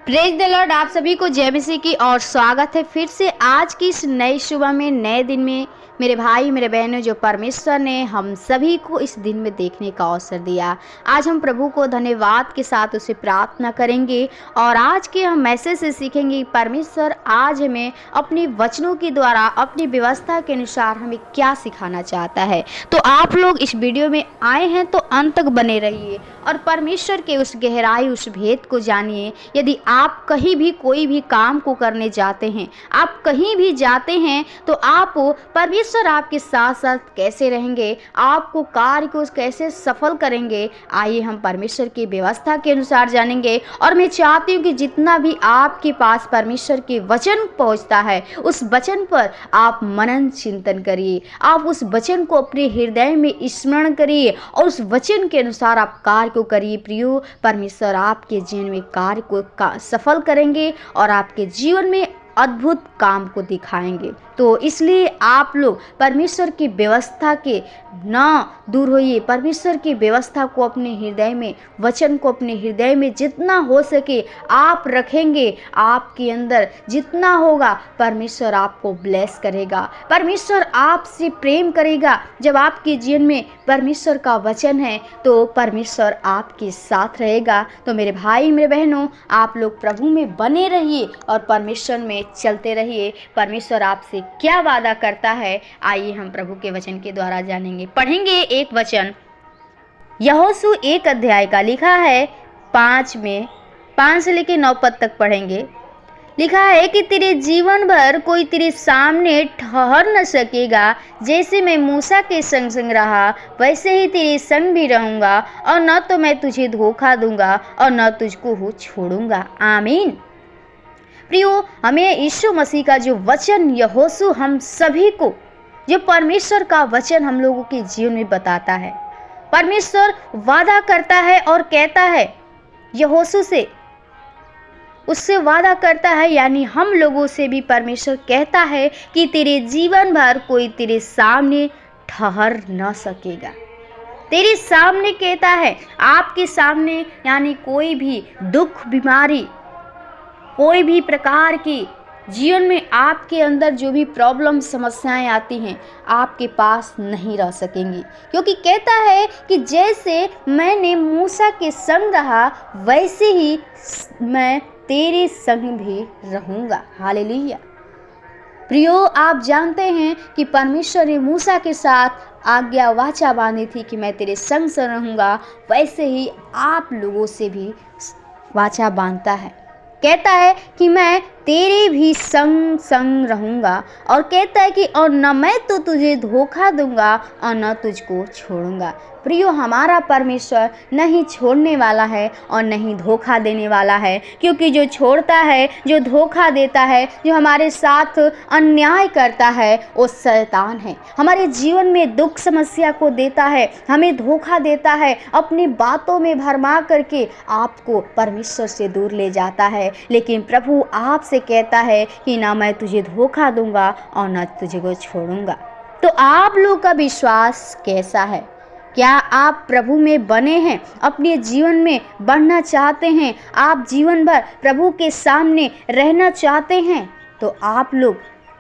Praise the Lord. आप सभी को जय मसीह की और स्वागत है फिर से आज की इस नई सुबह में, नए दिन में। मेरे भाई मेरे बहनों, जो परमेश्वर ने हम सभी को इस दिन में देखने का अवसर दिया, आज हम प्रभु को धन्यवाद के साथ उसे प्रार्थना करेंगे और आज के हम मैसेज से सीखेंगे परमेश्वर आज हमें अपने वचनों के द्वारा अपनी व्यवस्था के अनुसार हमें क्या सिखाना चाहता है। तो आप लोग इस वीडियो में आए हैं तो अंत तक बने रहिए और परमेश्वर के उस गहराई, उस भेद को जानिए। यदि आप कहीं भी कोई भी काम को करने जाते हैं, आप कहीं भी जाते हैं, तो आप परमेश्वर आपके साथ साथ कैसे रहेंगे, आपको कार्य को कैसे सफल करेंगे, आइए हम परमेश्वर की व्यवस्था के अनुसार जानेंगे। और मैं चाहती हूँ कि जितना भी आपके पास परमेश्वर के वचन पहुँचता है, उस वचन पर आप मनन चिंतन करिए, आप उस वचन को अपने हृदय में स्मरण करिए और उस वचन के अनुसार आप कार्य को करिए। प्रियो, परमेश्वर आपके जीवन में कार्य को सफल करेंगे और आपके जीवन में अद्भुत काम को दिखाएंगे। तो इसलिए आप लोग परमेश्वर की व्यवस्था के ना दूर होइए। परमेश्वर की व्यवस्था को अपने हृदय में, वचन को अपने हृदय में जितना हो सके आप रखेंगे, आपके अंदर जितना होगा परमेश्वर आपको ब्लेस करेगा, परमेश्वर आपसे प्रेम करेगा। जब आपके जीवन में परमेश्वर का वचन है तो परमेश्वर आपके साथ रहेगा। तो मेरे भाई मेरे बहनों, आप लोग प्रभु में बने रहिए और परमेश्वर में चलते रहिए। परमेश्वर आपसे क्या वादा करता है, आइए हम प्रभु के वचन के द्वारा जानेंगे। पढ़ेंगे एक वचन, यहोशू 1 अध्याय का लिखा है 5 से लेकर 9 पद तक पढ़ेंगे। लिखा है कि तेरे जीवन भर कोई तेरे सामने ठहर न सकेगा। जैसे मैं मूसा के संग संग रहा, वैसे ही तेरे संग भी रहूंगा, और न तो मैं तुझे धोखा दूंगा और न तुझको छोड़ूंगा। आमीन। प्रियो, हमें यीशु मसीह का जो वचन यहोशू हम सभी को, जो परमेश्वर का वचन हम लोगों के जीवन में बताता है। परमेश्वर वादा करता है और कहता है यहोशू से, उससे वादा करता है, यानी हम लोगों से भी परमेश्वर कहता है कि तेरे जीवन भर कोई तेरे सामने ठहर न सकेगा। तेरे सामने कहता है, आपके सामने, यानी कोई भी दुख, बीमारी, कोई भी प्रकार की जीवन में आपके अंदर जो भी प्रॉब्लम, समस्याएं आती हैं, आपके पास नहीं रह सकेंगी। क्योंकि कहता है कि जैसे मैंने मूसा के संग रहा, वैसे ही मैं तेरे संग भी रहूंगा। हालेलुया। प्रियो, आप जानते हैं कि परमेश्वर ने मूसा के साथ आज्ञा वाचा बांधी थी कि मैं तेरे संग से रहूंगा, वैसे ही आप लोगों से भी वाचा बांधता है। कहता है कि मैं तेरे भी संग संग रहूंगा, और कहता है कि और न मैं तो तुझे धोखा दूंगा और न तुझको छोड़ूंगा। प्रियो, हमारा परमेश्वर नहीं छोड़ने वाला है और नहीं धोखा देने वाला है। क्योंकि जो छोड़ता है, जो धोखा देता है, जो हमारे साथ अन्याय करता है, वो शैतान है। हमारे जीवन में दुख समस्या को देता है, हमें धोखा देता है, अपनी बातों में भरमा करके आपको परमेश्वर से दूर ले जाता है। लेकिन प्रभु आपसे कहता है कि ना मैं तुझे धोखा दूंगा और ना तुझे को छोड़ूंगा। तो आप लोग का विश्वास कैसा है? क्या आप प्रभु में बने हैं? अपने जीवन में बढ़ना चाहते हैं? आप जीवन भर प्रभु के सामने रहना चाहते हैं? तो आप लोग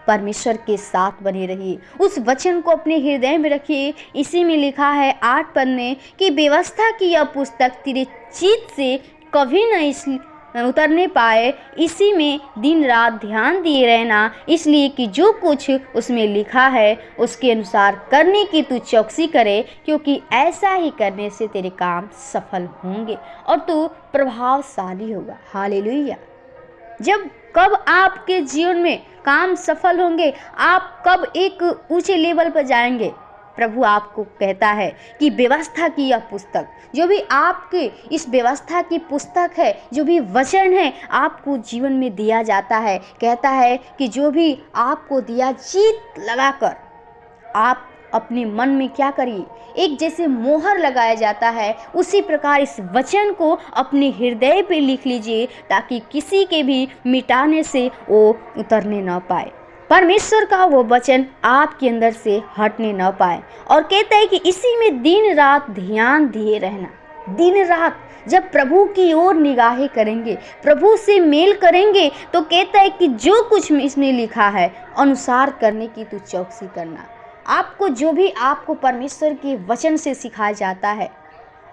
परमेश्वर के साथ बने रहिए, उस वचन को अपने हृदय में रखिए। इसी में लिखा है 8 पद में कि व्यवस्था की यह पुस्तक तेरे चित्त से कभी न उतरने पाए, इसी में दिन रात ध्यान दिए रहना, इसलिए कि जो कुछ उसमें लिखा है उसके अनुसार करने की तू चौकसी करे, क्योंकि ऐसा ही करने से तेरे काम सफल होंगे और तू प्रभावशाली होगा। हालेलुया। जब कब आपके जीवन में काम सफल होंगे, आप कब एक ऊंचे लेवल पर जाएंगे? प्रभु आपको कहता है कि व्यवस्था की यह पुस्तक, जो भी आपके इस व्यवस्था की पुस्तक है, जो भी वचन है, आपको जीवन में दिया जाता है। कहता है कि जो भी आपको दिया, जीत लगाकर आप अपने मन में क्या करिए, एक जैसे मोहर लगाया जाता है, उसी प्रकार इस वचन को अपने हृदय पे लिख लीजिए, ताकि किसी के भी मिटाने से वो उतरने न पाए। परमेश्वर का वो वचन आपके अंदर से हटने न पाए। और कहता है कि इसी में दिन रात ध्यान दिए रहना। दिन रात जब प्रभु की ओर निगाहें करेंगे, प्रभु से मेल करेंगे, तो कहता है कि जो कुछ इसमें लिखा है अनुसार करने की तू चौकसी करना। आपको जो भी आपको परमेश्वर के वचन से सिखाया जाता है,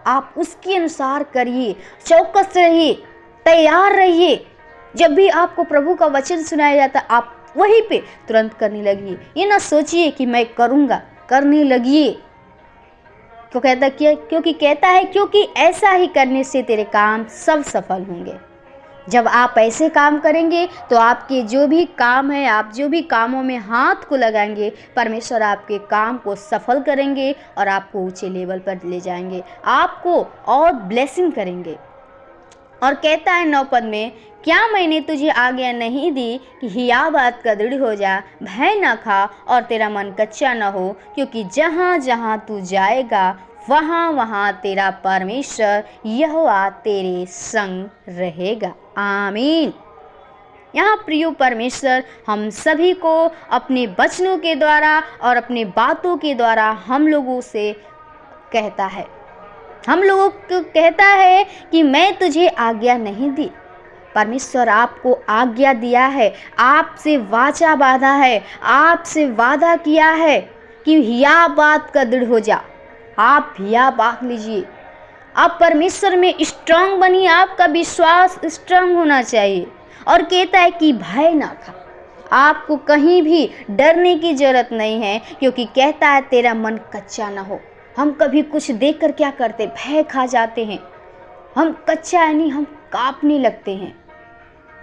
आप उसके अनुसार करिए, चौकस रहिए, तैयार रहिए। जब भी आपको प्रभु का वचन सुनाया जाता है, आप वहीं पे तुरंत करने लगिए। ये ना सोचिए कि मैं करूँगा, करने लगिए। तो कहता क्या? क्योंकि कहता है क्योंकि ऐसा ही करने से तेरे काम सब सफल होंगे। जब आप ऐसे काम करेंगे तो आपके जो भी काम है, आप जो भी कामों में हाथ को लगाएंगे, परमेश्वर आपके काम को सफल करेंगे और आपको ऊंचे लेवल पर ले जाएंगे, आपको और ब्लेसिंग करेंगे। और कहता है 9 पद में, क्या मैंने तुझे आज्ञा नहीं दी कि हिया बात का दृढ़ हो जा, भय न खा और तेरा मन कच्चा न हो, क्योंकि जहाँ जहाँ तू जाएगा वहाँ वहाँ तेरा परमेश्वर यहोवा तेरे संग रहेगा। आमीन। यहाँ प्रिय परमेश्वर हम सभी को अपने वचनों के द्वारा और अपने बातों के द्वारा हम लोगों से कहता है, हम लोगों को कहता है कि मैं तुझे आज्ञा नहीं दी। परमेश्वर आपको आज्ञा दिया है, आपसे वाचा बांधा है, आपसे वादा किया है कि हिया बात का दृढ़ हो जा। आप हिया बात लीजिए, आप परमेश्वर में स्ट्रांग बनिए, आपका विश्वास स्ट्रांग होना चाहिए। और कहता है कि भय ना खा, आपको कहीं भी डरने की जरूरत नहीं है, क्योंकि कहता है तेरा मन कच्चा ना हो। हम कभी कुछ देखकर क्या करते, भय खा जाते हैं, हम कच्चा यानी हम कांपने लगते हैं,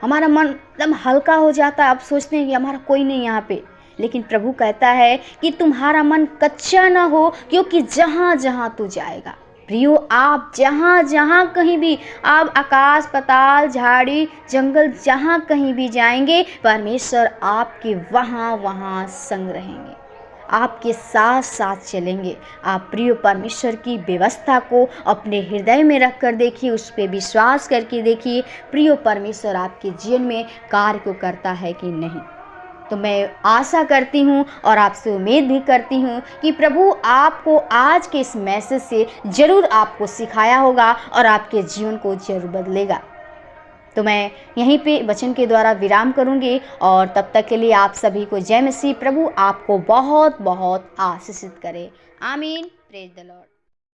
हमारा मन एकदम हल्का हो जाता है, आप सोचते हैं कि हमारा कोई नहीं यहाँ पे। लेकिन प्रभु कहता है कि तुम्हारा मन कच्चा ना हो, क्योंकि जहाँ जहाँ तू जाएगा, प्रियो आप जहाँ जहाँ कहीं भी, आप आकाश पाताल झाड़ी जंगल जहाँ कहीं भी जाएंगे, परमेश्वर आपके वहाँ वहाँ संग रहेंगे, आपके साथ साथ चलेंगे। आप प्रिय परमेश्वर की व्यवस्था को अपने हृदय में रख कर देखिए, उस पर विश्वास करके देखिए, प्रिय परमेश्वर आपके जीवन में कार्य को करता है कि नहीं। तो मैं आशा करती हूँ और आपसे उम्मीद भी करती हूँ कि प्रभु आपको आज के इस मैसेज से ज़रूर आपको सिखाया होगा और आपके जीवन को जरूर बदलेगा। तो मैं यहीं पे वचन के द्वारा विराम करूंगी और तब तक के लिए आप सभी को जय मसीह। प्रभु आपको बहुत बहुत आशीषित करे। आमीन। Praise the Lord.